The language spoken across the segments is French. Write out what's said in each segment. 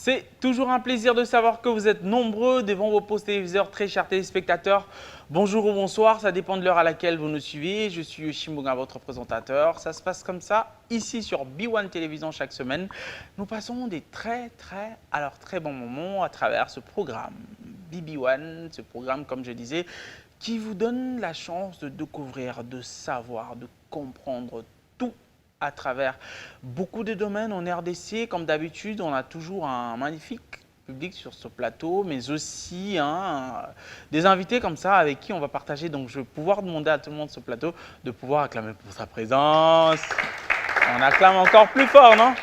C'est toujours un plaisir de savoir que vous êtes nombreux devant vos postes téléviseurs, très chers téléspectateurs. Bonjour ou bonsoir, ça dépend de l'heure à laquelle vous nous suivez. Je suis Chimbunga, votre présentateur. Ça se passe comme ça, ici sur B1 Télévision chaque semaine. Nous passons des très bons moments à travers ce programme. BB1, ce programme, comme je disais, qui vous donne la chance de découvrir, de savoir, de comprendre tout à travers beaucoup de domaines en RDC. Comme d'habitude, on a toujours un magnifique public sur ce plateau, mais aussi des invités comme ça avec qui on va partager. Donc, je vais pouvoir demander à tout le monde sur ce plateau de pouvoir acclamer pour sa présence. On acclame encore plus fort, non?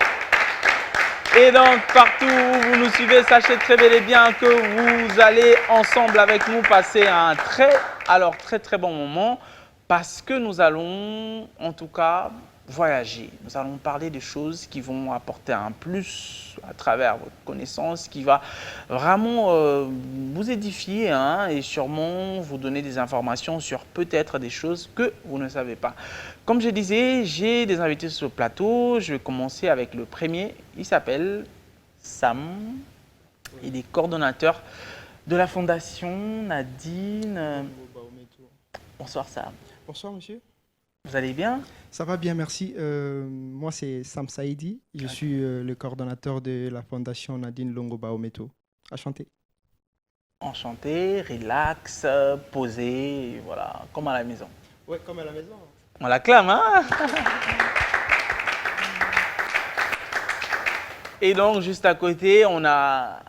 Et donc, partout où vous nous suivez, sachez très bel et bien que vous allez ensemble avec nous passer un très bon moment parce que nous allons, en tout cas, voyager. Nous allons parler de choses qui vont apporter un plus à travers votre connaissance, qui va vraiment vous édifier et sûrement vous donner des informations sur peut-être des choses que vous ne savez pas. Comme je disais, j'ai des invités sur le plateau. Je vais commencer avec le premier. Il s'appelle Sam. Il est coordonnateur de la Fondation Nadine. Bonsoir Sam. Bonsoir monsieur. Vous allez bien? Ça va bien, merci. Moi, c'est Sam Saïdi. Je suis le coordonnateur de la Fondation Nadine Longo Baometo. Enchanté. Enchanté, relax, posé, voilà, comme à la maison. Ouais, comme à la maison. On l'acclame, hein? Et donc, juste à côté, on a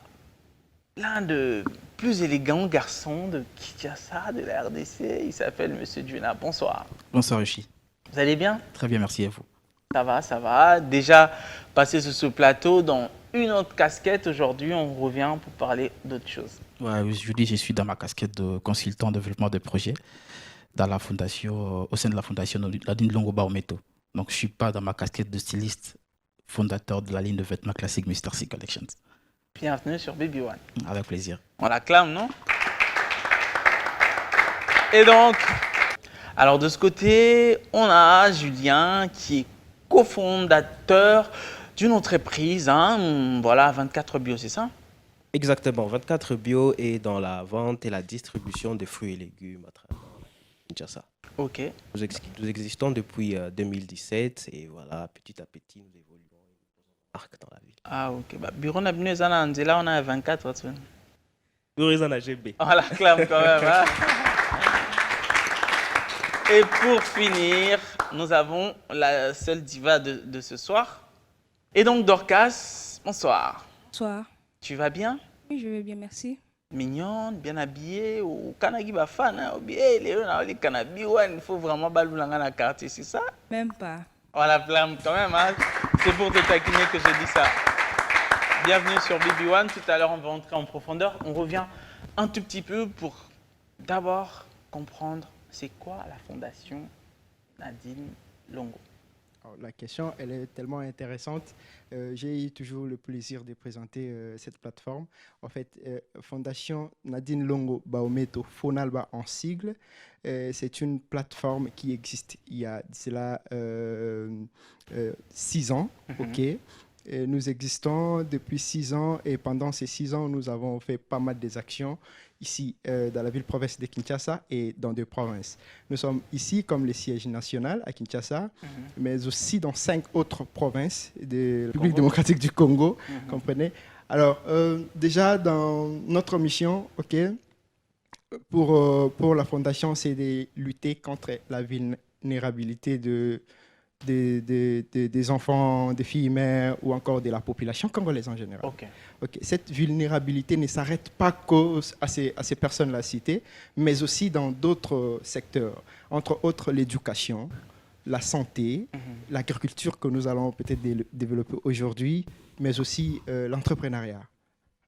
l'un des plus élégants garçons de Kinshasa, de la RDC. Il s'appelle Monsieur Djuna. Bonsoir. Bonsoir, Ruchi. Vous allez bien? Très bien, merci à vous. Ça va. Déjà passé sur ce plateau dans une autre casquette. Aujourd'hui, on revient pour parler d'autre chose. Ouais, aujourd'hui, je suis dans ma casquette de consultant en développement de projets dans la fondation, au sein de la fondation Nadine Longo Baometo. Donc, je ne suis pas dans ma casquette de styliste, fondateur de la ligne de vêtements classiques Mr. C Collections. Bienvenue sur BB1. Avec plaisir. On l'acclame, non? Et donc, alors de ce côté, on a Julien qui est cofondateur d'une entreprise, voilà, 24 Bio, c'est ça? Exactement, 24 Bio est dans la vente et la distribution de fruits et légumes à travers Kinshasa. Ok. Nous existons depuis 2017 et voilà, petit à petit, nous évoluons marque dans la ville. Ah, ok. Bah, bureau n'a bien là, on a 24. Bureau en AGB. On l'acclame quand même. Hein? Et pour finir, nous avons la seule diva de ce soir. Et donc, Dorcas, bonsoir. Bonsoir. Tu vas bien? Oui, je vais bien, merci. Mignonne, bien habillée, ou Kanagi Bafan, il faut vraiment baloulanga dans le quartier, c'est ça? Même pas. On l'acclame quand même, hein? C'est pour te taquiner que je dis ça. Bienvenue sur BB1. Tout à l'heure, on va entrer en profondeur. On revient un tout petit peu pour d'abord comprendre c'est quoi la fondation Nadine Longo. Alors, la question, elle est tellement intéressante. J'ai eu toujours le plaisir de présenter cette plateforme. En fait, Fondation Nadine Longo Baometo, FONALBA en sigle, c'est une plateforme qui existe il y a 6 ans. Ok. Et nous existons depuis 6 ans et pendant ces 6 ans, nous avons fait pas mal d'actions ici dans la ville-province de Kinshasa et dans 2 provinces. Nous sommes ici comme le siège national à Kinshasa, mais aussi dans 5 autres provinces de la République démocratique du Congo, comprenez. Alors, déjà dans notre mission, ok, pour la fondation, c'est de lutter contre la vulnérabilité des enfants, des filles mères ou encore de la population congolaise en général. Ok. Cette vulnérabilité ne s'arrête pas à ces personnes-là citées, mais aussi dans d'autres secteurs, entre autres l'éducation, la santé, l'agriculture que nous allons peut-être développer aujourd'hui, mais aussi l'entrepreneuriat.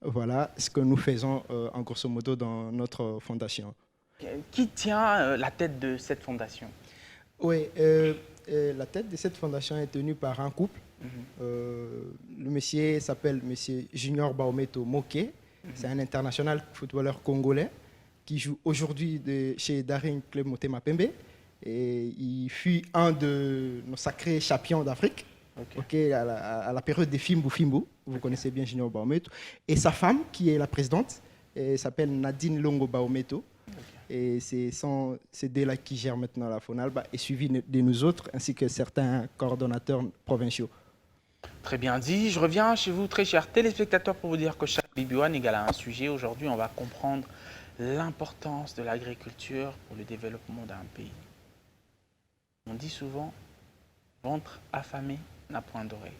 Voilà ce que nous faisons en grosso modo dans notre fondation. Qui tient la tête de cette fondation? Oui, la tête de cette fondation est tenue par un couple. Le monsieur s'appelle monsieur Junior Baometo Moké. C'est un international footballeur congolais qui joue aujourd'hui chez Daring Club Motema Pembe. Et il fut un de nos sacrés champions d'Afrique. Ok. ok, à la période des Fimbu Fimbu. Vous connaissez bien Junior Baometo. Et sa femme, qui est la présidente, s'appelle Nadine Longo Baometo. Et c'est d'eux-là qui gèrent maintenant la FONALBA et suivi de nous autres, ainsi que certains coordonnateurs provinciaux. Très bien dit. Je reviens chez vous, très chers téléspectateurs, pour vous dire que chaque Bibiwan égale à un sujet. Aujourd'hui, on va comprendre l'importance de l'agriculture pour le développement d'un pays. On dit souvent, ventre affamé n'a point d'oreille.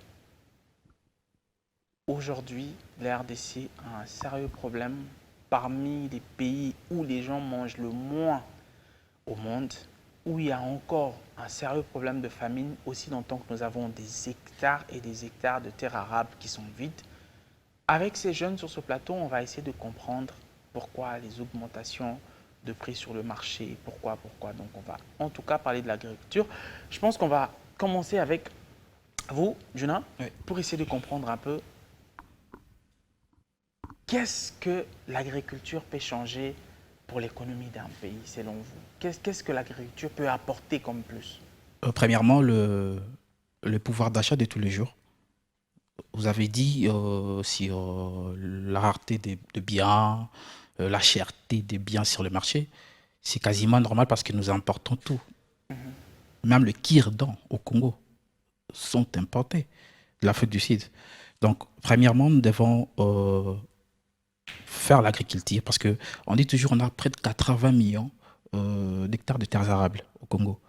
Aujourd'hui, la RDC a un sérieux problème parmi les pays où les gens mangent le moins au monde, où il y a encore un sérieux problème de famine, aussi longtemps que nous avons des hectares et des hectares de terres arables qui sont vides. Avec ces jeunes sur ce plateau, on va essayer de comprendre pourquoi les augmentations de prix sur le marché, pourquoi. Donc on va en tout cas parler de l'agriculture. Je pense qu'on va commencer avec vous, Juna, Oui. pour essayer de comprendre un peu qu'est-ce que l'agriculture peut changer pour l'économie d'un pays, selon vous. Qu'est-ce que l'agriculture peut apporter comme plus? Premièrement, le pouvoir d'achat de tous les jours. Vous avez dit sur la rareté des biens, la cherté des biens sur le marché. C'est quasiment normal parce que nous importons tout. Même le kirdan au Congo sont importés de l'Afrique du Sud. Donc, premièrement, nous devons faire l'agriculture parce qu'on dit toujours qu'on a près de 80 millions d'hectares de terres arables au Congo.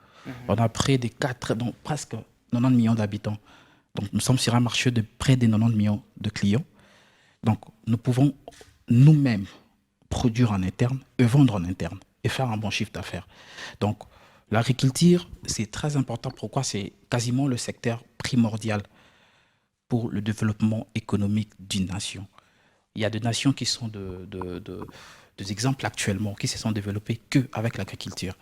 On a près de donc presque 90 millions d'habitants. Donc nous sommes sur un marché de près de 90 millions de clients. Donc nous pouvons nous-mêmes produire en interne et vendre en interne et faire un bon chiffre d'affaires. Donc l'agriculture, c'est très important. Pourquoi? C'est quasiment le secteur primordial pour le développement économique d'une nation. Il y a des nations qui sont des exemples actuellement, qui se sont développées qu'avec l'agriculture.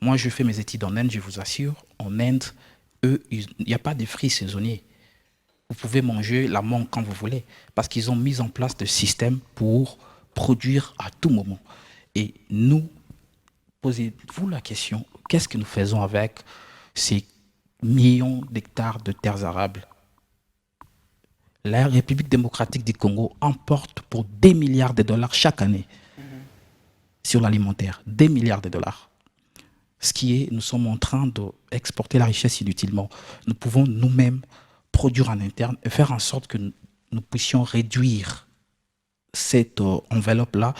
Moi, je fais mes études en Inde, je vous assure. En Inde, eux, il n'y a pas de fruits saisonniers. Vous pouvez manger la mangue quand vous voulez, parce qu'ils ont mis en place des systèmes pour produire à tout moment. Et nous, posez-vous la question, qu'est-ce que nous faisons avec ces millions d'hectares de terres arables? La République démocratique du Congo emporte pour des milliards de dollars chaque année sur l'alimentaire. Des milliards de dollars. Ce qui est, nous sommes en train d'exporter la richesse inutilement. Nous pouvons nous-mêmes produire en interne et faire en sorte que nous puissions réduire cette enveloppe-là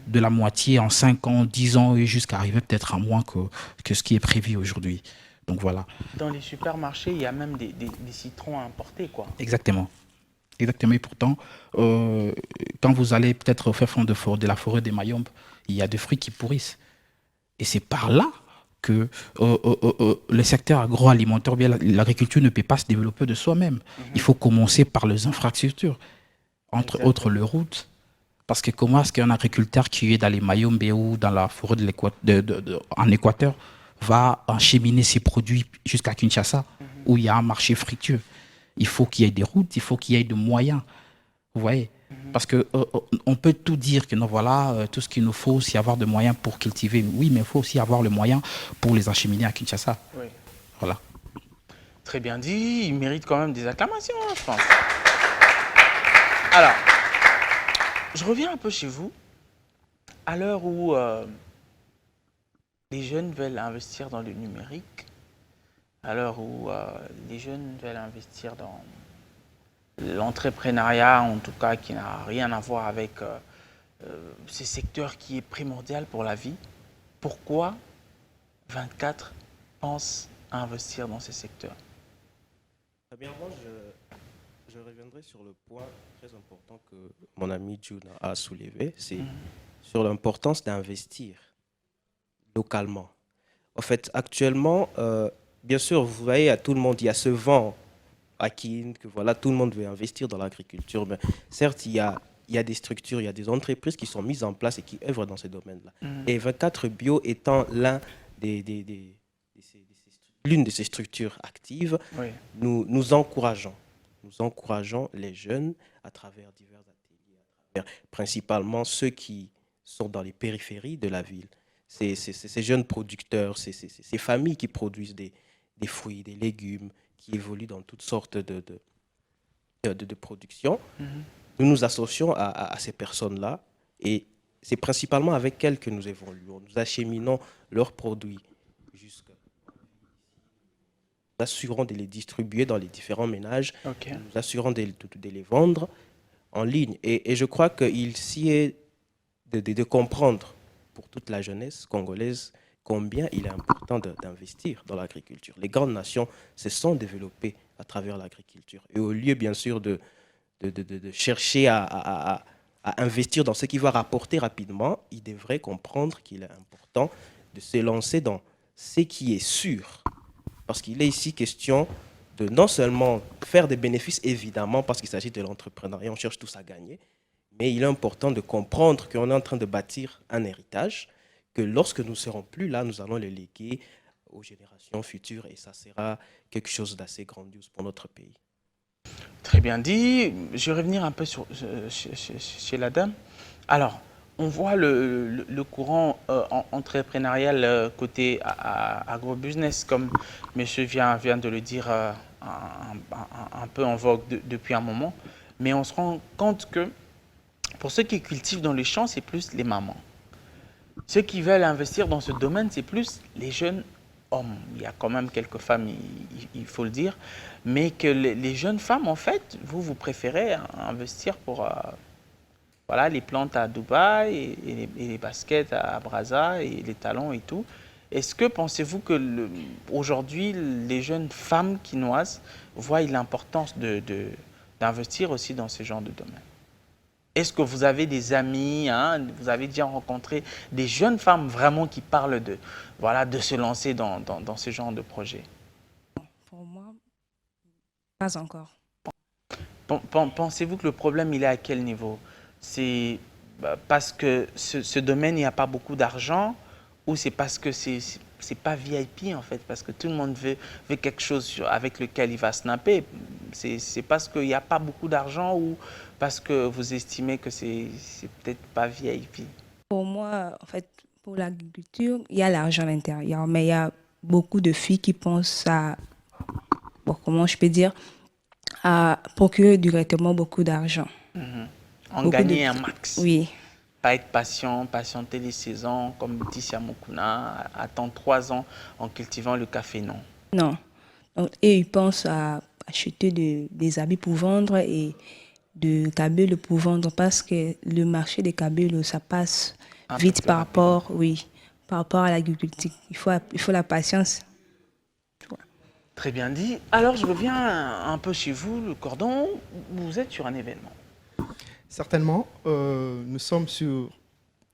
de la moitié en 5 ans, 10 ans et jusqu'à arriver peut-être à moins que ce qui est prévu aujourd'hui. Donc voilà. Dans les supermarchés, il y a même des citrons importés, quoi. Exactement. Exactement. Et pourtant, quand vous allez peut-être au fin fond de la forêt des Mayombe, il y a des fruits qui pourrissent. Et c'est par là que le secteur agroalimentaire, bien l'agriculture ne peut pas se développer de soi-même. Il faut commencer par les infrastructures, entre autres les routes. Parce que comment est-ce qu'un agriculteur qui est dans les Mayombe ou dans la forêt en Équateur va acheminer ses produits jusqu'à Kinshasa, où il y a un marché fructueux? Il faut qu'il y ait des routes, il faut qu'il y ait des moyens. Vous voyez? Parce qu'on peut tout dire que non, voilà, tout ce qu'il nous faut, c'est avoir des moyens pour cultiver. Oui, mais il faut aussi avoir le moyen pour les acheminer à Kinshasa. Oui. Voilà. Très bien dit. Il mérite quand même des acclamations, hein, je pense. Alors, je reviens un peu chez vous. À l'heure où les jeunes veulent investir dans le numérique, à l'heure où les jeunes veulent investir dans l'entrepreneuriat, en tout cas qui n'a rien à voir avec ce secteur qui est primordial pour la vie, pourquoi 24 pensent à investir dans ce secteur? Premièrement, je reviendrai sur le point très important que mon ami Juna a soulevé, c'est sur l'importance d'investir localement. En fait, actuellement, bien sûr, vous voyez, à tout le monde, il y a ce vent acquis que voilà, tout le monde veut investir dans l'agriculture. Mais certes, il y a des structures, il y a des entreprises qui sont mises en place et qui œuvrent dans ces domaines-là. Et 24 Bio étant l'une de ces structures actives, Oui. nous encourageons les jeunes à travers divers ateliers, principalement ceux qui sont dans les périphéries de la ville. Ces jeunes producteurs, ces familles qui produisent des fruits, des légumes, qui évoluent dans toutes sortes de productions. Mhm. Nous nous associons à ces personnes-là et c'est principalement avec elles que nous évoluons. Nous acheminons leurs produits jusqu'à nous assurons de les distribuer dans les différents ménages, Ok. nous assurons de les vendre en ligne. Et je crois qu'il s'y est de comprendre pour toute la jeunesse congolaise combien il est important d'investir dans l'agriculture. Les grandes nations se sont développées à travers l'agriculture. Et au lieu, bien sûr, de chercher à investir dans ce qui va rapporter rapidement, ils devraient comprendre qu'il est important de se lancer dans ce qui est sûr. Parce qu'il est ici question de non seulement faire des bénéfices, évidemment, parce qu'il s'agit de l'entrepreneuriat, on cherche tous à gagner, mais il est important de comprendre qu'on est en train de bâtir un héritage, que lorsque nous ne serons plus là, nous allons le léguer aux générations futures et ça sera quelque chose d'assez grandiose pour notre pays. Très bien dit. Je vais revenir un peu chez la dame. Alors, on voit le courant entrepreneurial côté agrobusiness, comme monsieur vient de le dire, un peu en vogue depuis un moment. Mais on se rend compte que pour ceux qui cultivent dans les champs, c'est plus les mamans. Ceux qui veulent investir dans ce domaine, c'est plus les jeunes hommes. Il y a quand même quelques femmes, il faut le dire. Mais que les jeunes femmes, en fait, vous préférez investir pour voilà, les plantes à Dubaï et les baskets à Brazza et les talons et tout. Est-ce que pensez-vous que aujourd'hui, les jeunes femmes quinoises voient l'importance d'investir aussi dans ce genre de domaine? Est-ce que vous avez des amis, hein, vous avez déjà rencontré des jeunes femmes vraiment qui parlent voilà, de se lancer dans ce genre de projet? Pour moi, pas encore. Pensez-vous que le problème, il est à quel niveau? C'est parce que ce domaine, il n'y a pas beaucoup d'argent ou c'est parce que c'est pas VIP en fait, parce que tout le monde veut quelque chose avec lequel il va snapper? C'est parce qu'il n'y a pas beaucoup d'argent ou parce que vous estimez que c'est peut-être pas VIP? Pour moi, en fait, pour l'agriculture, il y a l'argent à l'intérieur, mais il y a beaucoup de filles qui pensent à, bon, comment je peux dire, à procurer directement beaucoup d'argent. En Beaucoup gagner de- un max. Oui, Pas être patient, patienter les saisons, comme dit Siamokuna, attendre 3 ans en cultivant le café, non. non. Donc, et ils pensent à acheter des habits pour vendre et de cabules pour vendre parce que le marché des cabules, ça passe Un peu vite plus par rapidement. rapport, oui, par rapport à l'agriculture. Il faut la patience. Très bien dit. Alors, je reviens un peu chez vous, le cordon. Vous êtes sur un événement. Certainement, nous sommes sur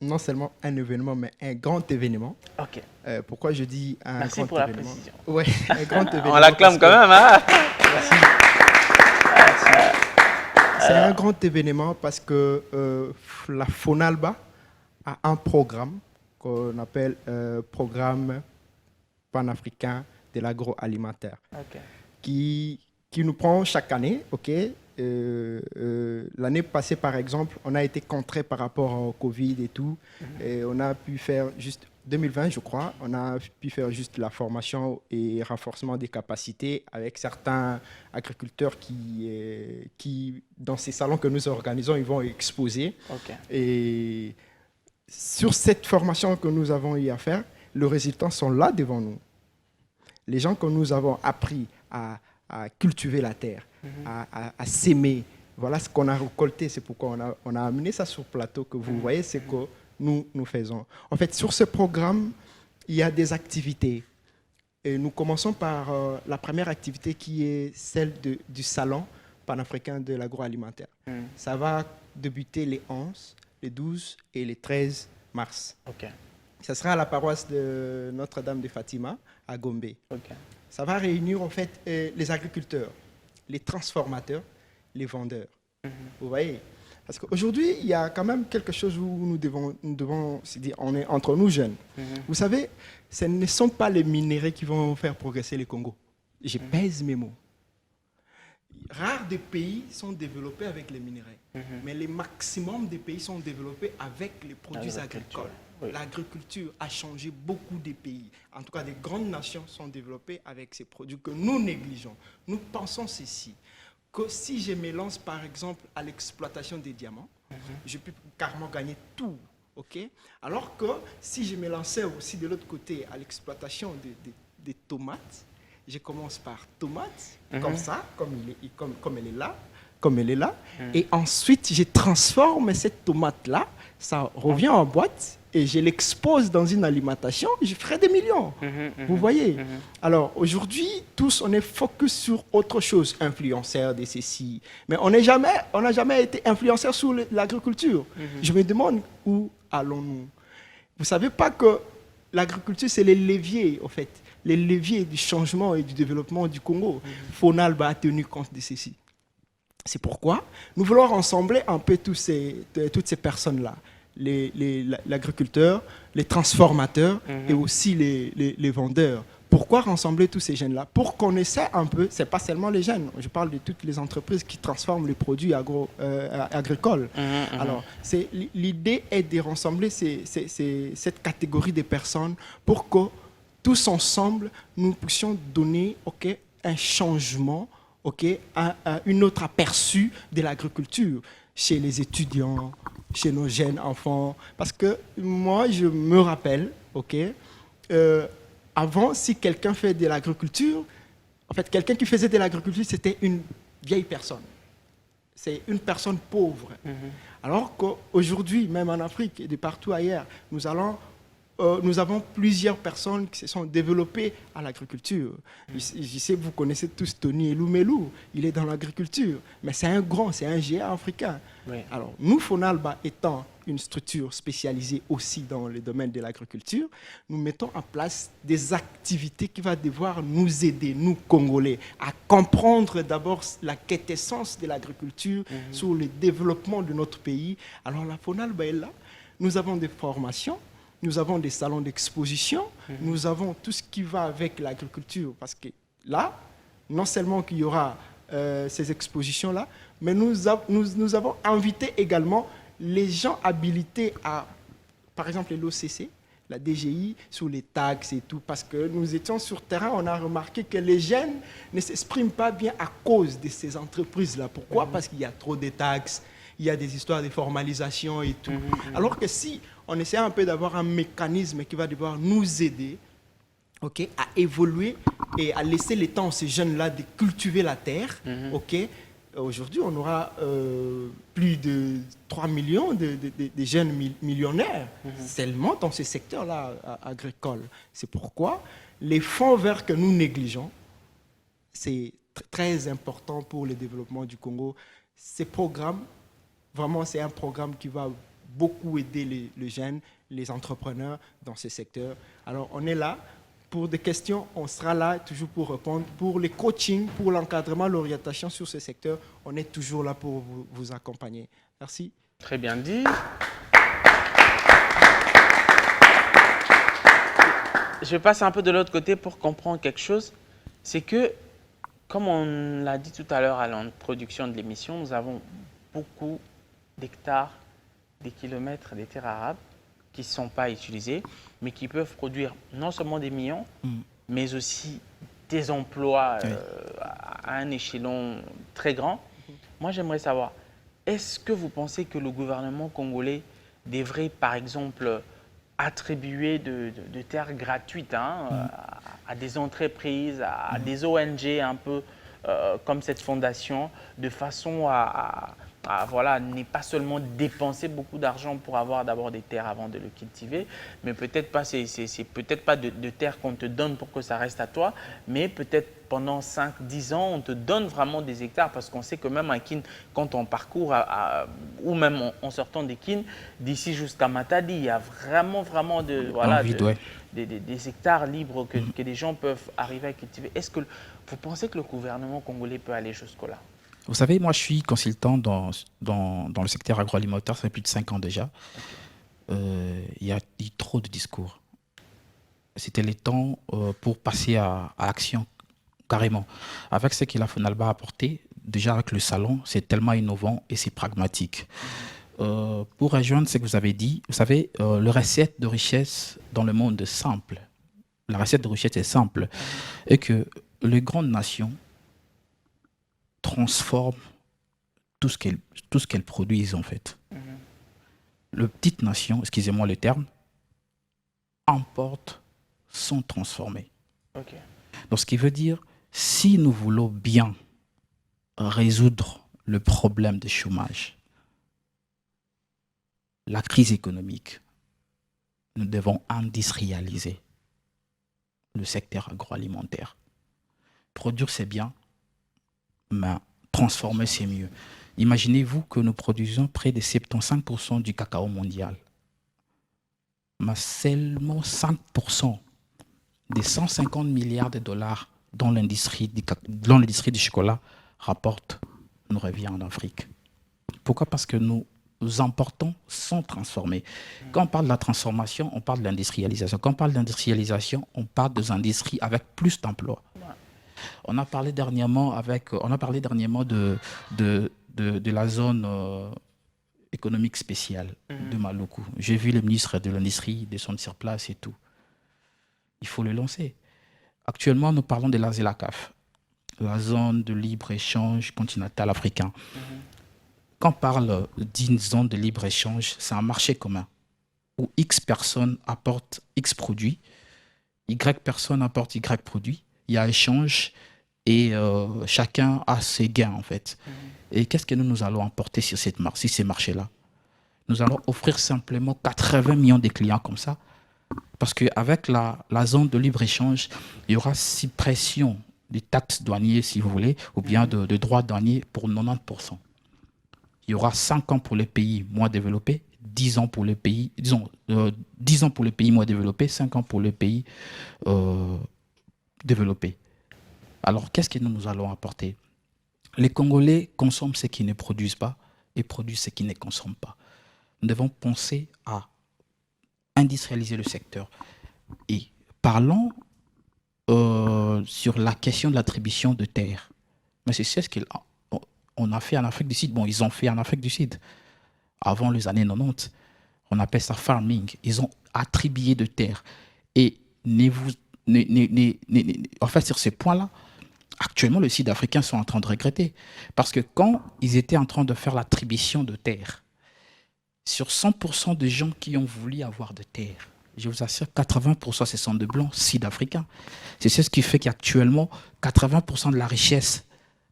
non seulement un événement, mais un grand événement. Ok. Pourquoi je dis un Merci grand pour la événement? précision. Oui, un grand événement. On l'acclame parce quand que- même, hein? C'est un grand événement parce que la FONALBA a un programme qu'on appelle Programme panafricain de l'agroalimentaire Ok. qui nous prend chaque année. Ok. L'année passée, par exemple, on a été contraint par rapport au Covid et tout. Et on a pu faire juste 2020, je crois, on a pu faire juste la formation et renforcement des capacités avec certains agriculteurs qui dans ces salons que nous organisons, ils vont exposer. Ok. Et sur cette formation que nous avons eu à faire, les résultats sont là devant nous. Les gens que nous avons appris à cultiver la terre, à s'aimer, voilà ce qu'on a récolté. C'est pourquoi on a amené ça sur le plateau que vous voyez, c'est que nous faisons. En fait, sur ce programme, il y a des activités. Et nous commençons par la première activité qui est celle du salon panafricain de l'agroalimentaire. Ça va débuter les 11, les 12 et les 13 mars. Ok. Ça sera à la paroisse de Notre-Dame de Fatima, à Gombe. Ok. Ça va réunir en fait les agriculteurs, les transformateurs, les vendeurs. Vous voyez? Parce qu'aujourd'hui, il y a quand même quelque chose où nous devons se dire, on est entre nous jeunes. Vous savez, ce ne sont pas les minéraux qui vont faire progresser le Congo. Je pèse mes mots. Rares des pays sont développés avec les minéraux, mais le maximum des pays sont développés avec les produits L'agriculture. agricoles. Oui. l'agriculture a changé beaucoup de pays. En tout cas, des grandes nations sont développées avec ces produits que nous négligeons. Nous pensons ceci, que si je me lance par exemple à l'exploitation des diamants, je peux carrément gagner tout. Ok. Alors que si je me lançais aussi de l'autre côté à l'exploitation des tomates, je commence par tomate, comme ça, comme elle est là, et ensuite je transforme cette tomate-là, ça revient en boîte, et je l'expose dans une alimentation, je ferai des millions. Vous voyez. Alors aujourd'hui, tous, on est focus sur autre chose, influenceurs de ceci, mais on n'a jamais été influenceurs sur l'agriculture. Je me demande où allons-nous. Vous savez pas que l'agriculture, c'est les leviers, en fait, les leviers du changement et du développement du Congo. FONALBA a tenu compte de ceci. C'est pourquoi nous voulons rassembler un peu toutes ces personnes-là, l'agriculteur, les transformateurs et aussi les vendeurs. Pourquoi rassembler tous ces jeunes-là? Pour qu'on essaie un peu, ce n'est pas seulement les jeunes, je parle de toutes les entreprises qui transforment les produits agricoles. Alors, l'idée est de rassembler cette catégorie de personnes pour que tous ensemble, nous puissions donner un changement, un autre aperçu de l'agriculture chez les étudiants, chez nos jeunes enfants. Parce que moi, je me rappelle, avant, si quelqu'un fait de l'agriculture, en fait, quelqu'un qui faisait de l'agriculture, c'était une vieille personne. C'est une personne pauvre. Alors qu'aujourd'hui, même en Afrique et de partout ailleurs, nous avons plusieurs personnes qui se sont développées à l'agriculture. Je sais, vous connaissez tous Tony Eloumelou, il est dans l'agriculture, mais c'est un géant africain. Oui. Alors, nous, FONALBA étant une structure spécialisée aussi dans le domaine de l'agriculture, nous mettons en place des activités qui vont devoir nous aider, nous, Congolais, à comprendre d'abord la quintessence de l'agriculture sur le développement de notre pays. Alors, la FONALBA est là. Nous avons des formations. Nous avons des salons d'exposition, nous avons tout ce qui va avec l'agriculture, parce que là, non seulement qu'il y aura ces expositions-là, mais nous avons invité également les gens habilités à, par exemple, l'OCC, la DGI, sur les taxes et tout, parce que nous étions sur terrain, on a remarqué que les jeunes ne s'expriment pas bien à cause de ces entreprises-là. Pourquoi? Parce qu'il y a trop de taxes, il y a des histoires de formalisation et tout. Alors que si on essaie un peu d'avoir un mécanisme qui va devoir nous aider à évoluer et à laisser le temps à ces jeunes-là de cultiver la terre, aujourd'hui, on aura plus de 3 millions de jeunes millionnaires seulement dans ce secteur-là agricole. C'est pourquoi les fonds verts que nous négligeons, c'est très important pour le développement du Congo. Ces programmes, vraiment, c'est un programme qui va beaucoup aider les jeunes, les entrepreneurs dans ce secteur. Alors, on est là. Pour des questions, on sera là toujours pour répondre. Pour les coachings, pour l'encadrement, l'orientation sur ce secteur, on est toujours là pour vous accompagner. Merci. Très bien dit. Je vais passer un peu de l'autre côté pour comprendre quelque chose. C'est que, comme on l'a dit tout à l'heure à l'introduction de l'émission, nous avons beaucoup d'hectares, des kilomètres, des terres arables qui ne sont pas utilisés, mais qui peuvent produire non seulement des millions, mais aussi des emplois à un échelon très grand. Moi, j'aimerais savoir, est-ce que vous pensez que le gouvernement congolais devrait, par exemple, attribuer de terres gratuites à des entreprises, à des ONG un peu comme cette fondation, de façon à n'est pas seulement dépenser beaucoup d'argent pour avoir d'abord des terres avant de le cultiver, mais peut-être pas, c'est peut-être pas de terres qu'on te donne pour que ça reste à toi, mais peut-être pendant 5-10 ans, on te donne vraiment des hectares, parce qu'on sait que même un kin, quand on parcourt, ou même en sortant des kines, d'ici jusqu'à Matadi, il y a vraiment des hectares libres que les gens peuvent arriver à cultiver. Est-ce que vous pensez que le gouvernement congolais peut aller jusque-là? Vous savez, moi, je suis consultant dans le secteur agroalimentaire, ça fait plus de 5 ans déjà. Il y a eu trop de discours. C'était le temps pour passer à l'action, carrément. Avec ce que la FONALBA a apporté, déjà avec le salon, c'est tellement innovant et c'est pragmatique. Pour rejoindre ce que vous avez dit, vous savez, la recette de richesse dans le monde est simple. La recette de richesse est simple. Et que les grandes nations transforment tout ce qu'elles produisent, en fait. Les petites nations, excusez-moi le terme, importent sans transformer. Ok. Donc, ce qui veut dire, si nous voulons bien résoudre le problème du chômage, la crise économique, nous devons industrialiser le secteur agroalimentaire. Produire, c'est bien, mais transformer, c'est mieux. Imaginez-vous que nous produisons près de 75% du cacao mondial. Mais seulement 5% des 150 milliards de dollars dont l'industrie du chocolat rapporte nous revient en Afrique. Pourquoi? Parce que nous importons sans transformer. Quand on parle de la transformation, on parle de l'industrialisation. Quand on parle d'industrialisation, on parle des industries avec plus d'emplois. On a parlé dernièrement de la zone économique spéciale de Maluku. J'ai vu le ministre de l'Industrie descendre sur place et tout. Il faut le lancer. Actuellement, nous parlons de la ZELACAF, la zone de libre-échange continental africain. Quand on parle d'une zone de libre-échange, c'est un marché commun où X personnes apportent X produits, Y personnes apportent Y produits. Il y a échange et chacun a ses gains, en fait. Et qu'est-ce que nous allons apporter sur ces marchés-là? Nous allons offrir simplement 80 millions de clients comme ça, parce qu'avec la zone de libre-échange, il y aura suppression des taxes douanières, si vous voulez, ou bien de droits douaniers pour 90%. Il y aura 5 ans pour les pays moins développés, 10 ans pour les pays, 10 ans pour les pays moins développés, 5 ans pour les pays développés. Alors, qu'est-ce que nous allons apporter? Les Congolais consomment ce qu'ils ne produisent pas et produisent ce qu'ils ne consomment pas. Nous devons penser à industrialiser le secteur. Et parlons sur la question de l'attribution de terres. Mais c'est ce qu'on a fait en Afrique du Sud. Bon, ils ont fait en Afrique du Sud. Avant les années 90, on appelle ça farming. Ils ont attribué de terres. Et en fait, sur ce point-là, actuellement, les Sud-Africains sont en train de regretter. Parce que quand ils étaient en train de faire l'attribution de terres, sur 100% des gens qui ont voulu avoir de terres, je vous assure, 80% ce sont des blancs sud-africains. C'est ce qui fait qu'actuellement, 80% de la richesse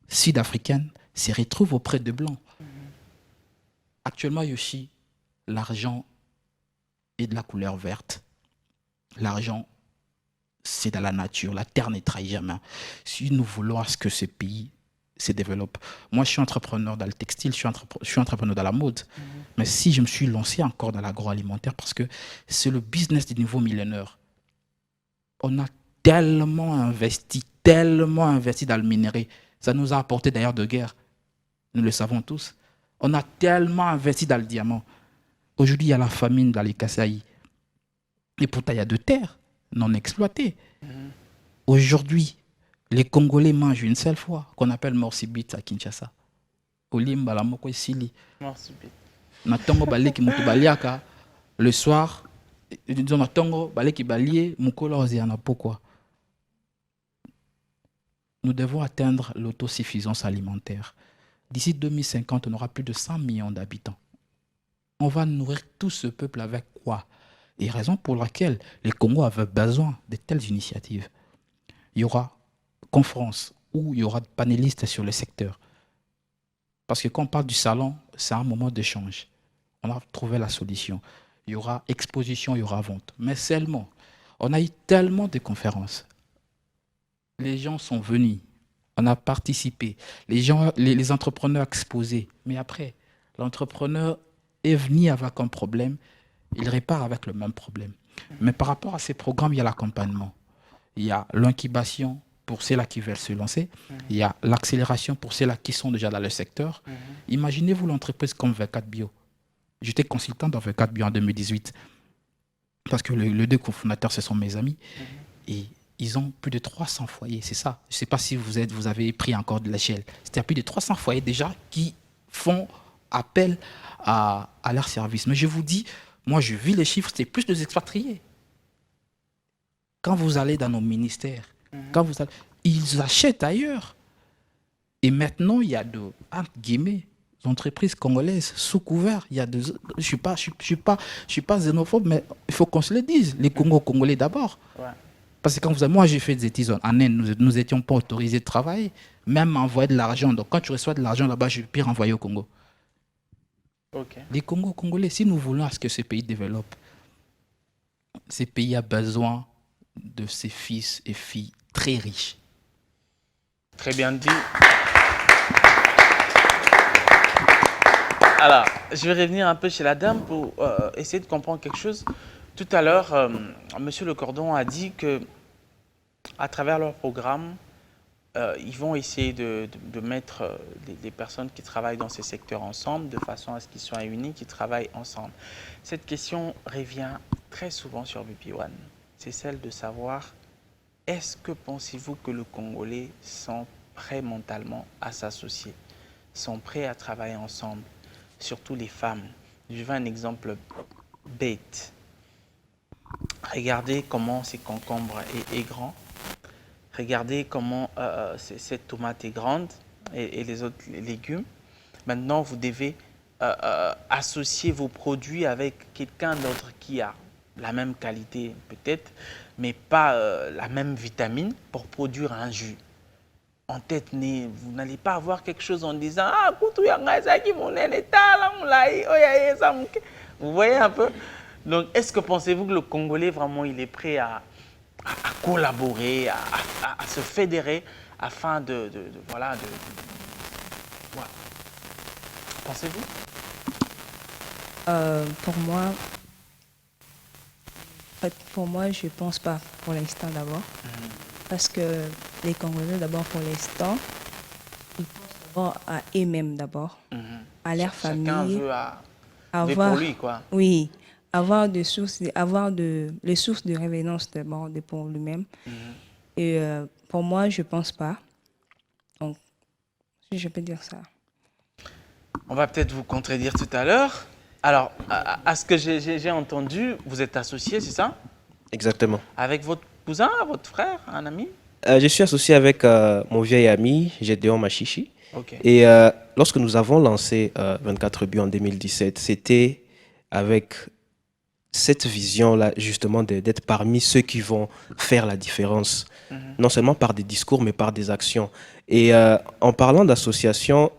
sud-africaine se retrouve auprès des blancs. Actuellement, Yoshi, l'argent est de la couleur verte. L'argent, c'est dans la nature. La terre ne trahit jamais. Si nous voulons à ce que ce pays se développe. Moi, je suis entrepreneur dans le textile, je suis entrepreneur dans la mode. Mais si je me suis lancé encore dans l'agroalimentaire, parce que c'est le business du nouveau millénaire. On a tellement investi dans le minerai. Ça nous a apporté d'ailleurs de guerre. Nous le savons tous. On a tellement investi dans le diamant. Aujourd'hui, il y a la famine dans les Kasaï. Et pourtant, il y a de terres non exploitées. Aujourd'hui, les Congolais mangent une seule fois, qu'on appelle morsibit à Kinshasa. Olimba la moko sili. Morsibit. Na tongo baleki mutu baliaka le soir, disons na tongo baleki balie mukolo oziana pourquoi? Nous devons atteindre l'autosuffisance alimentaire. D'ici 2050, on aura plus de 100 millions d'habitants. On va nourrir tout ce peuple avec quoi? Et raison pour laquelle les Congos avaient besoin de telles initiatives. Il y aura conférence où il y aura des panélistes sur le secteur. Parce que quand on parle du salon, c'est un moment d'échange. On a trouvé la solution. Il y aura exposition, il y aura vente. Mais seulement, on a eu tellement de conférences. Les gens sont venus. On a participé. Les entrepreneurs exposés. Mais après, l'entrepreneur est venu avec un problème. Il répare avec le même problème. Mais par rapport à ces programmes, il y a l'accompagnement. Il y a l'incubation pour ceux-là qui veulent se lancer. Il y a l'accélération pour ceux-là qui sont déjà dans le secteur. Imaginez-vous l'entreprise comme V4 Bio. J'étais consultant dans V4 Bio en 2018. Parce que les deux cofondateurs, ce sont mes amis. Et ils ont plus de 300 foyers, c'est ça. Je ne sais pas si vous avez pris encore de l'échelle. C'était plus de 300 foyers déjà qui font appel à leur service. Mais je vous dis, moi, je vis les chiffres, c'est plus des expatriés. Quand vous allez dans nos ministères, ils achètent ailleurs. Et maintenant, il y a entre guillemets, entreprises congolaises sous couvert. Je ne suis pas xénophobe, mais il faut qu'on se le dise. Les Congolais d'abord. Ouais. Parce que quand moi, j'ai fait des études en Inde, nous n'étions pas autorisés de travailler, même envoyer de l'argent. Donc, quand tu reçois de l'argent là-bas, je peux renvoyer au Congo. Ok. Les Congolais, si nous voulons à ce que ce pays développe, ce pays a besoin de ses fils et filles très riches. Très bien dit. Alors, je vais revenir un peu chez la dame pour essayer de comprendre quelque chose. Tout à l'heure, Monsieur Le Cordon a dit que, à travers leur programme, ils vont essayer de mettre les personnes qui travaillent dans ces secteurs ensemble, de façon à ce qu'ils soient unis, qu'ils travaillent ensemble. Cette question revient très souvent sur BP1. C'est celle de savoir, est-ce que pensez-vous que les Congolais sont prêts mentalement à s'associer, sont prêts à travailler ensemble, surtout les femmes? Je veux un exemple bête. Regardez comment ces concombres est grand. Regardez comment cette tomate est grande et les autres légumes. Maintenant, vous devez associer vos produits avec quelqu'un d'autre qui a la même qualité peut-être, mais pas la même vitamine pour produire un jus. En tête, vous n'allez pas avoir quelque chose en disant « Ah, vous voyez un peu? Donc, est-ce que pensez-vous que le Congolais, vraiment, il est prêt à collaborer, à se fédérer afin voilà. Pensez-vous? Pour moi, je ne pense pas pour l'instant d'abord. Parce que les Congolais, d'abord, pour l'instant, ils pensent d'abord à eux-mêmes d'abord, à leur famille. Chacun veut avoir pour lui, quoi. Oui, avoir les sources de révénance d'abord pour lui-même. Et pour moi, je ne pense pas. Donc, si je peux dire ça. On va peut-être vous contredire tout à l'heure. Alors, à ce que j'ai entendu, vous êtes associé, c'est ça? Exactement. Avec votre cousin, votre frère, un ami? Je suis associé avec mon vieil ami, Gédéon Machichi. Ok. Et lorsque nous avons lancé 24 buts en 2017, c'était avec cette vision-là, justement, d'être parmi ceux qui vont faire la différence, non seulement par des discours, mais par des actions. Et en parlant d'association,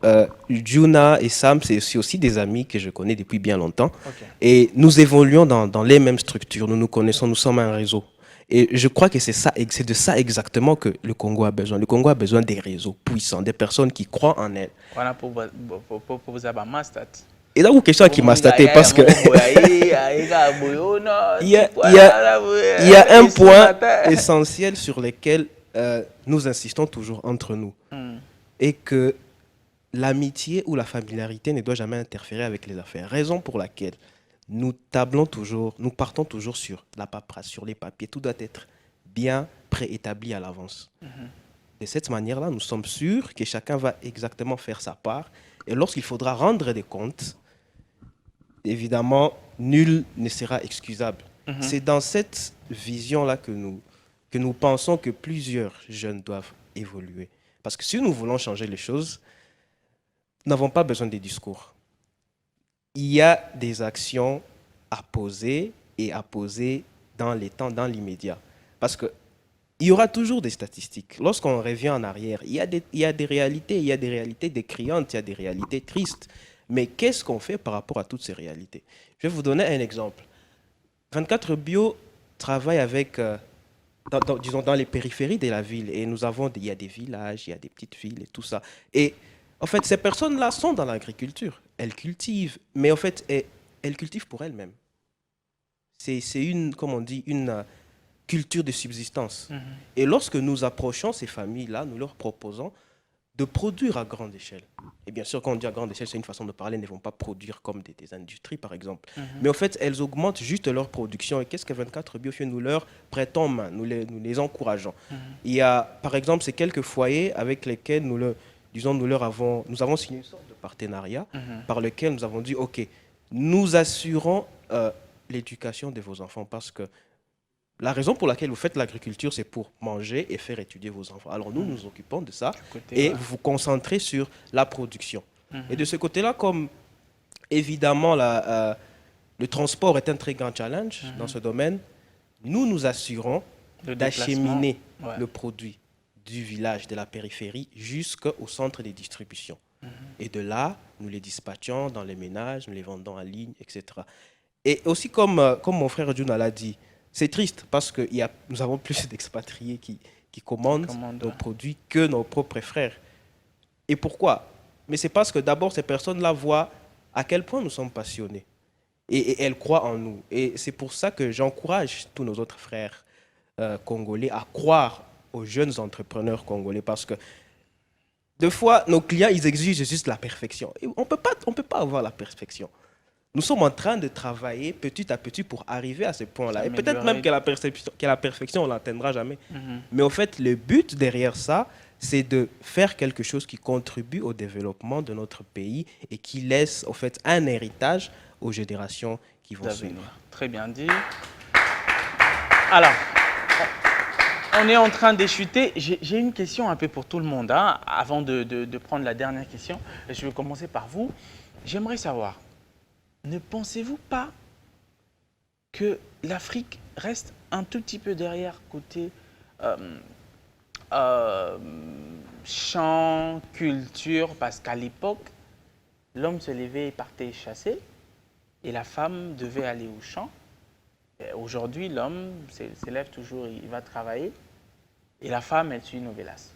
Juna et Sam, c'est aussi des amis que je connais depuis bien longtemps. Okay. Et nous évoluons dans les mêmes structures, nous nous connaissons, nous sommes un réseau. Et je crois que c'est de ça exactement que le Congo a besoin. Le Congo a besoin des réseaux puissants, des personnes qui croient en elles. Voilà pour vous avoir master. Et là, une question qui m'a staté parce que il y a un point essentiel sur lequel nous insistons toujours entre nous. Et que l'amitié ou la familiarité ne doit jamais interférer avec les affaires. Raison pour laquelle nous partons toujours sur la paperasse, sur les papiers. Tout doit être bien préétabli à l'avance. De cette manière-là, nous sommes sûrs que chacun va exactement faire sa part. Et lorsqu'il faudra rendre des comptes, évidemment, nul ne sera excusable. C'est dans cette vision-là que nous pensons que plusieurs jeunes doivent évoluer. Parce que si nous voulons changer les choses, nous n'avons pas besoin des discours. Il y a des actions à poser et à poser dans les temps, dans l'immédiat. Parce qu'il y aura toujours des statistiques. Lorsqu'on revient en arrière, il y a des réalités décriantes, il y a des réalités tristes. Mais qu'est-ce qu'on fait par rapport à toutes ces réalités? Je vais vous donner un exemple. 24 Bio travaille avec, disons, dans les périphéries de la ville. Et il y a des villages, il y a des petites villes et tout ça. Et en fait, ces personnes-là sont dans l'agriculture. Elles cultivent, mais en fait, elles cultivent pour elles-mêmes. C'est une, comme on dit, une culture de subsistance. Et lorsque nous approchons ces familles-là, nous leur proposons de produire à grande échelle. Et bien sûr, quand on dit à grande échelle, c'est une façon de parler, elles ne vont pas produire comme des industries, par exemple. Mais en fait, elles augmentent juste leur production. Et qu'est-ce que 24 Bio fait? Nous leur prêtons main, nous les encourageons. Il y a, par exemple, ces quelques foyers avec lesquels nous disons, nous avons signé une sorte de partenariat par lequel nous avons dit, OK, nous assurons l'éducation de vos enfants parce que la raison pour laquelle vous faites l'agriculture, c'est pour manger et faire étudier vos enfants. Alors nous nous occupons de ça et vous vous concentrez sur la production. Et de ce côté-là, comme évidemment le transport est un très grand challenge dans ce domaine, nous assurons d'acheminer le produit du village, de la périphérie, jusqu'au centre de distribution. Et de là, nous les dispatchons dans les ménages, nous les vendons en ligne, etc. Et aussi, comme mon frère Juna l'a dit, c'est triste parce que nous avons plus d'expatriés qui commandent nos produits que nos propres frères. Et pourquoi? Mais c'est parce que d'abord, ces personnes-là voient à quel point nous sommes passionnés. Et elles croient en nous. Et c'est pour ça que j'encourage tous nos autres frères congolais à croire aux jeunes entrepreneurs congolais. Parce que des fois, nos clients, ils exigent juste la perfection. Et on peut pas avoir la perfection. Nous sommes en train de travailler petit à petit pour arriver à ce point-là. Et peut-être même que la perfection, on ne l'atteindra jamais. Mais au fait, le but derrière ça, c'est de faire quelque chose qui contribue au développement de notre pays et qui laisse au fait un héritage aux générations qui vont suivre. Très bien dit. Alors, on est en train d'échuter. J'ai une question un peu pour tout le monde. Avant de prendre la dernière question, je vais commencer par vous. J'aimerais savoir, ne pensez-vous pas que l'Afrique reste un tout petit peu derrière côté champ, culture, parce qu'à l'époque, l'homme se levait et partait chasser et la femme devait aller au champ. Aujourd'hui, l'homme se lève toujours, il va travailler et la femme, elle suit Novelas.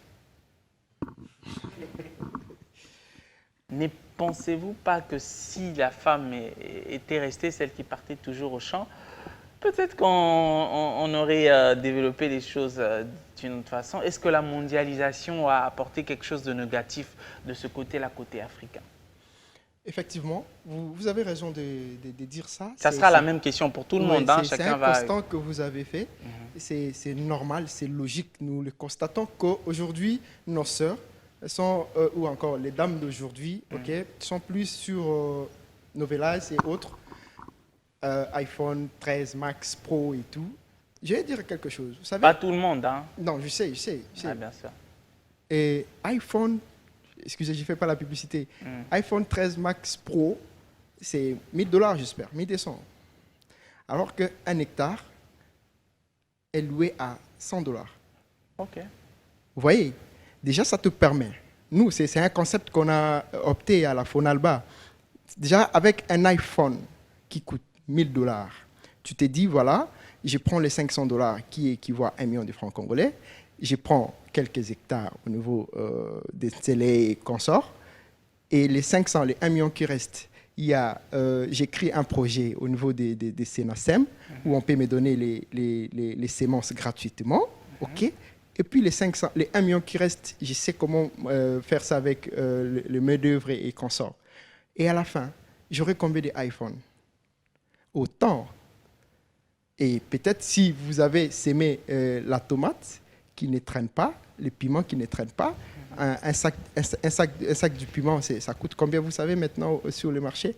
Ne pensez-vous pas que si la femme était restée celle qui partait toujours au champ, peut-être qu'on aurait développé les choses d'une autre façon? Est-ce que la mondialisation a apporté quelque chose de négatif de ce côté-là, côté africain? Effectivement, vous avez raison de dire ça. Ça sera la même question pour tout le monde. C'est un constat que vous avez fait. C'est normal, c'est logique. Nous le constatons qu'aujourd'hui, nos sœurs sont, ou encore les dames d'aujourd'hui, sont plus sur Novelas et autres, iPhone 13 Max Pro et tout. Je vais dire quelque chose. Vous savez, pas tout le monde. Non, je sais. Ah, bien sûr. Et iPhone, excusez, je ne fais pas la publicité. iPhone 13 Max Pro, c'est $1000, j'espère, 1200. Alors qu'un hectare est loué à $100. OK. Vous voyez, déjà, ça te permet. Nous, c'est un concept qu'on a opté à la Fonalba. Déjà, avec un iPhone qui coûte $1000, tu t'es dit, voilà, je prends les $500 qui équivaut à 1 million de francs congolais, je prends quelques hectares au niveau des télé et consorts, et les 500, les 1 million qui restent, j'écris un projet au niveau des CNASEM où on peut me donner les semences gratuitement, ok. Et puis les 500, les 1 million qui restent, je sais comment faire ça avec le main-d'œuvre et consorts. Et à la fin, j'aurai combien d'iPhones? Autant. Et peut-être si vous avez sémé la tomate qui ne traîne pas, les piments qui ne traînent pas, un sac de piment, ça coûte combien, vous savez, maintenant sur le marché?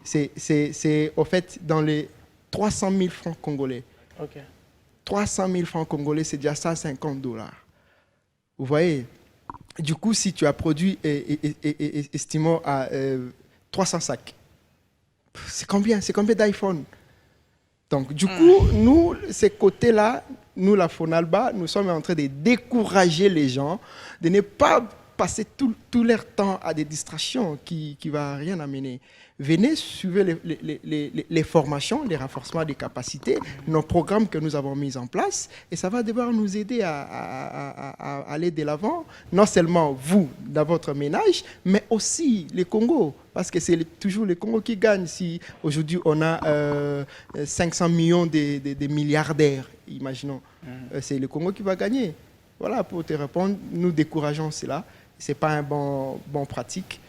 C'est au fait dans les 300 000 francs congolais. OK. 300 000 francs congolais, c'est déjà ça, $50. Vous voyez? Du coup, si tu as produit, estimons à 300 sacs, c'est combien d'iPhone? Donc, du coup, nous, ces côtés-là, nous, la Fonalba, nous sommes en train de décourager les gens de ne pas passer tout leur temps à des distractions qui ne vont rien amener. Venez, suivez les formations, les renforcements des capacités, nos programmes que nous avons mis en place, et ça va devoir nous aider à aller de l'avant, non seulement vous, dans votre ménage, mais aussi les Congos, parce que c'est toujours les Congos qui gagnent. Si aujourd'hui on a 500 millions de milliardaires, imaginons, c'est le Congo qui va gagner. Voilà, pour te répondre, nous décourageons cela. Ce n'est pas un bon pratique.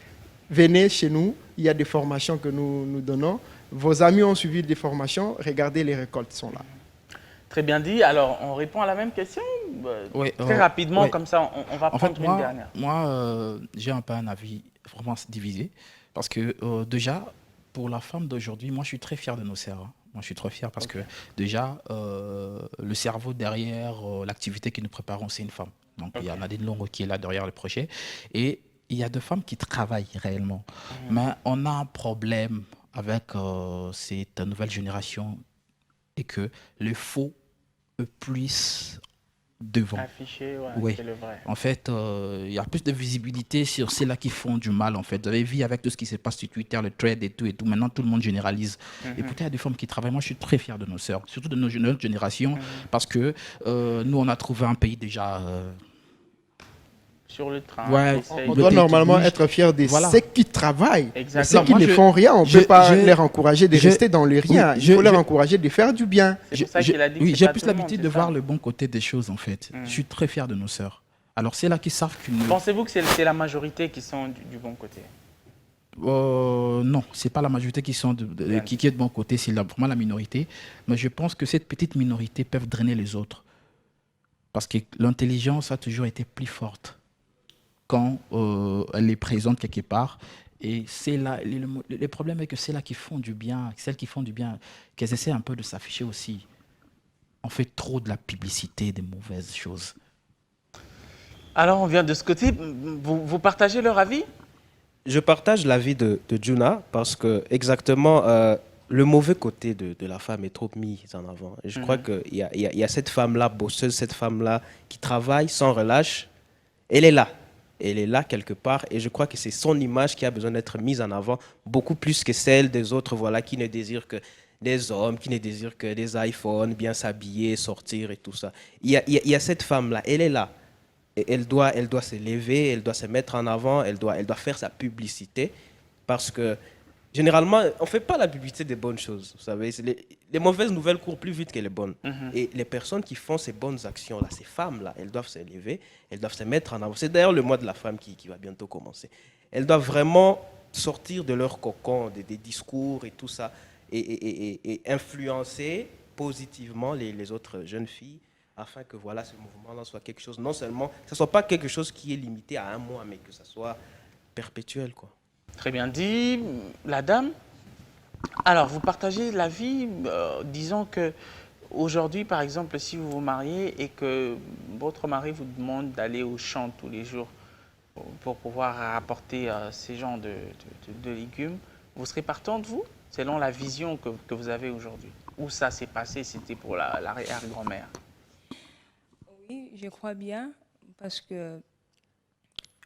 Venez chez nous, il y a des formations que nous donnons. Vos amis ont suivi des formations, regardez, les récoltes sont là. Très bien dit. Alors, on répond à la même question? Ouais, très rapidement, ouais. comme ça, on va En fait, prendre une dernière. j'ai un peu un avis vraiment divisé. Parce que déjà, pour la femme d'aujourd'hui, moi, je suis très fier de nos sœurs, hein. Moi, je suis très fier parce que déjà, le cerveau derrière l'activité que nous préparons, c'est une femme. Donc, il y a Ok. Nadine Longo qui est là derrière le projet. Et il y a deux femmes qui travaillent réellement. Mhm. Mais on a un problème avec cette nouvelle génération et que le faux plus devant. Affiché, ouais, Oui. c'est le vrai. En fait, il y a plus de visibilité sur ceux-là qui font du mal, en fait. Vous avez vu avec tout ce qui se passe sur Twitter, le trade et tout, et tout. Maintenant, tout le monde généralise. Et pourtant, il y a des femmes qui travaillent. Moi, je suis très fier de nos sœurs, surtout de notre génération, parce que nous, on a trouvé un pays déjà... Sur le train, Ouais, essaye On Le de- doit pays normalement qui bouge. être fier de Voilà. ceux qui travaillent. Mais ceux Exactement. qui moi, ne je- font rien, on ne je- peut pas je- les encourager de je- rester dans le rien. oui, Il faut leur je- encourager de faire du bien. C'est pour ça qu'il a dit que oui, c'est j'ai pas plus tout le monde, l'habitude c'est de ça. voir le bon côté des choses, en fait. Je suis très fier de nos sœurs. Alors, c'est là qui savent qu'une... Pensez-vous que c'est la majorité qui sont du bon côté? Non, c'est pas la majorité qui sont qui est de bon côté, c'est vraiment la minorité. Mais je pense que cette petite minorité peut drainer les autres. Parce que l'intelligence a toujours été plus forte quand elle est présente quelque part. Et c'est là, le problème est que c'est là qui font du bien, celles qui font du bien, qu'elles essaient un peu de s'afficher aussi. On fait trop de la publicité, des mauvaises choses. Alors, on vient de ce côté. Vous partagez leur avis? Je partage l'avis de Juna parce que exactement le mauvais côté de la femme est trop mis en avant. Et je crois qu'il y a cette femme-là, bosseuse, cette femme-là qui travaille sans relâche. Elle est là. Elle est là quelque part et je crois que c'est son image qui a besoin d'être mise en avant beaucoup plus que celle des autres, voilà, qui ne désirent que des hommes, qui ne désirent que des iPhones, bien s'habiller, sortir et tout ça. Il y a cette femme-là, elle est là. Et elle doit se lever, elle doit se mettre en avant, elle doit faire sa publicité. Parce que généralement, on ne fait pas la publicité des bonnes choses. Vous savez, les mauvaises nouvelles courent plus vite que les bonnes. Et les personnes qui font ces bonnes actions-là, ces femmes-là, elles doivent se lever, elles doivent se mettre en avant. C'est d'ailleurs le mois de la femme qui va bientôt commencer. Elles doivent vraiment sortir de leur cocon, des discours et tout ça, et influencer positivement les autres jeunes filles afin que voilà, ce mouvement-là soit quelque chose, non seulement, que ce ne soit pas quelque chose qui est limité à un mois, mais que ça soit perpétuel, quoi. Très bien dit. La dame? Alors, vous partagez l'avis, disons que aujourd'hui, par exemple, si vous vous mariez et que votre mari vous demande d'aller au champ tous les jours pour pouvoir apporter ces genres de légumes, vous serez partante, vous, selon la vision que vous avez aujourd'hui? Où ça s'est passé, c'était pour l'arrière-grand-mère? Oui, je crois bien parce que,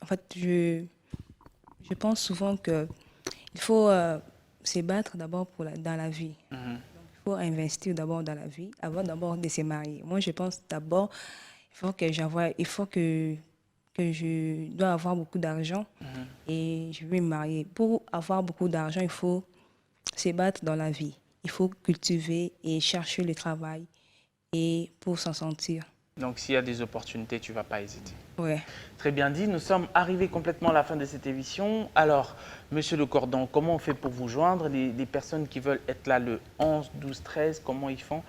en fait, je pense souvent qu'il faut se battre d'abord dans la vie. Donc, il faut investir d'abord dans la vie avant d'abord de se marier. Moi, je pense d'abord, il faut que je dois avoir beaucoup d'argent et je vais me marier. Pour avoir beaucoup d'argent, il faut se battre dans la vie. Il faut cultiver et chercher le travail et pour s'en sortir. Donc, s'il y a des opportunités, tu ne vas pas hésiter. Ouais. Très bien dit. Nous sommes arrivés complètement à la fin de cette émission. Alors, Monsieur Le Cordon, comment on fait pour vous joindre? Les personnes qui veulent être là le 11, 12, 13, comment ils font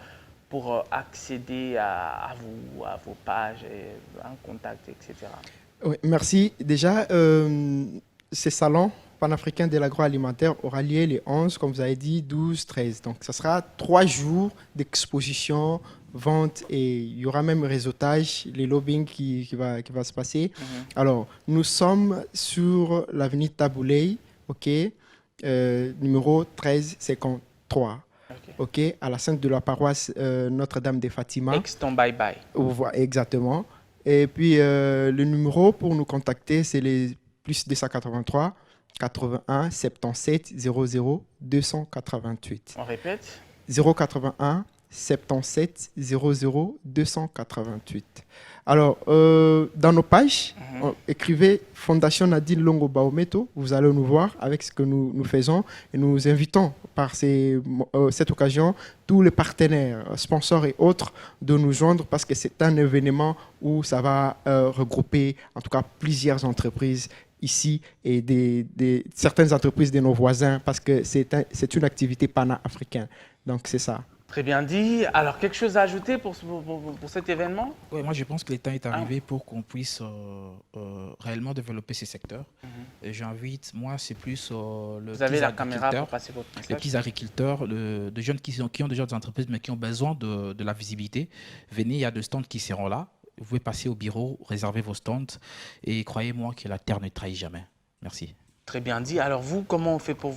pour accéder à vous, à vos pages, un contact, etc. Oui, merci. Déjà, ces salons panafricains de l'agroalimentaire aura lieu les 11, comme vous avez dit, 12, 13. Donc, ça sera 3 jours d'exposition, vente et il y aura même réseautage, les lobbying qui va se passer. Alors, nous sommes sur l'avenue Tabouley, ok, numéro 1353. Ok, à la Sainte de la paroisse Notre-Dame de Fatima. Exton Bye Bye. Exactement. Et puis, le numéro pour nous contacter, c'est les plus 283 81 77 00 288. On répète? 081 77 00 288. Alors, dans nos pages, écrivez Fondation Nadine Longo Baometo. Vous allez nous voir avec ce que nous faisons. Et nous invitons par cette occasion tous les partenaires, sponsors et autres de nous joindre parce que c'est un événement où ça va regrouper en tout cas plusieurs entreprises ici et certaines entreprises de nos voisins parce que c'est une activité pana-africaine. Donc, c'est ça. Très bien dit. Alors, quelque chose à ajouter pour cet événement? Ouais, moi, je pense que le temps est arrivé pour qu'on puisse réellement développer ces secteurs. Et j'invite, moi, c'est plus le Vous avez la caméra pour passer votre les message. petits agriculteurs, de jeunes qui ont déjà des entreprises, mais qui ont besoin de la visibilité. Venez, il y a des stands qui seront là. Vous pouvez passer au bureau, réserver vos stands. Et croyez-moi que la terre ne trahit jamais. Merci. Très bien dit. Alors, vous, comment on fait pour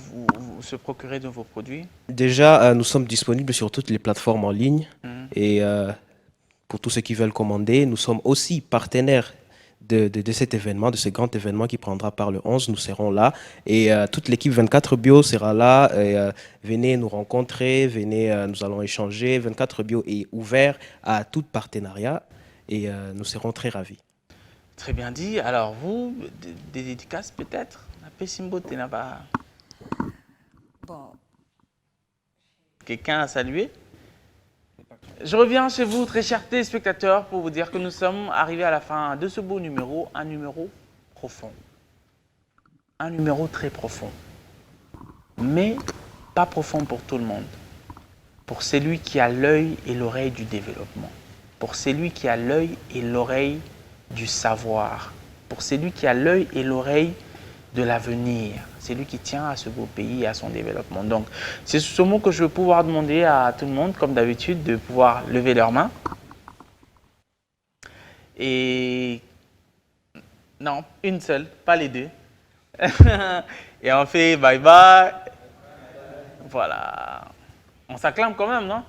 se procurer de vos produits? Déjà, nous sommes disponibles sur toutes les plateformes en ligne. Mhm. Et pour tous ceux qui veulent commander, nous sommes aussi partenaires de cet événement, de ce grand événement qui prendra part le 11. Nous serons là. Et toute l'équipe 24 Bio sera là. Et, venez nous rencontrer, venez, nous allons échanger. 24 Bio est ouvert à tout partenariat et nous serons très ravis. Très bien dit. Alors, vous, des dédicaces peut-être? La Pessimbo, tu n'as pas Bon, quelqu'un à saluer? Je reviens chez vous, très chers téléspectateurs, pour vous dire que nous sommes arrivés à la fin de ce beau numéro, un numéro profond. Un numéro très profond. Mais pas profond pour tout le monde. Pour celui qui a l'œil et l'oreille du développement. Pour celui qui a l'œil et l'oreille du savoir. Pour celui qui a l'œil et l'oreille de l'avenir. C'est lui qui tient à ce beau pays et à son développement. Donc, c'est sur ce mot que je vais pouvoir demander à tout le monde, comme d'habitude, de pouvoir lever leurs mains. Et non, une seule, pas les deux. Et on fait bye bye. Voilà. On s'acclame quand même, non?